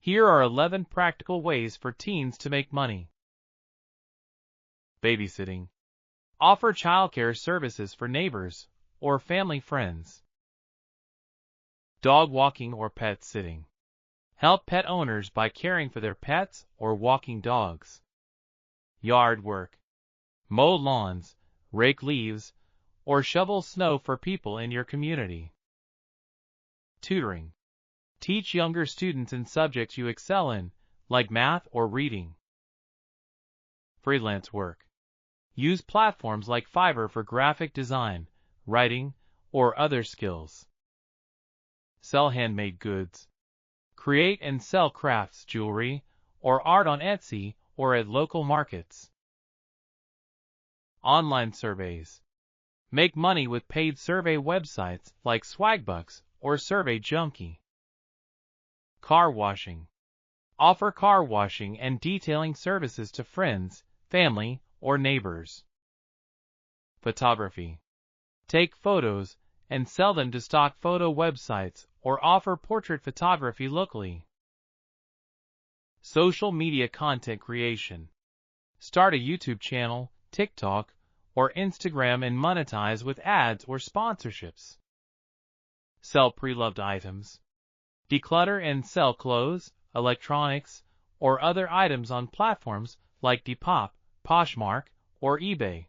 Here are 11 practical ways for teens to make money. Babysitting. Offer childcare services for neighbors or family friends. Dog walking or pet sitting. Help pet owners by caring for their pets or walking dogs. Yard work. Mow lawns, rake leaves, or shovel snow for people in your community. Tutoring. Teach younger students in subjects you excel in, like math or reading. Freelance work. Use platforms like Fiverr for graphic design, writing, or other skills. Sell handmade goods. Create and sell crafts, jewelry, or art on Etsy or at local markets. Online surveys. Make money with paid survey websites like Swagbucks or Survey Junkie. Car washing. Offer car washing and detailing services to friends, family, or neighbors. Photography. Take photos and sell them to stock photo websites or offer portrait photography locally. Social media content creation. Start a YouTube channel, TikTok, or Instagram and monetize with ads or sponsorships. Sell pre-loved items. Declutter and sell clothes, electronics, or other items on platforms like Depop, Poshmark, or eBay.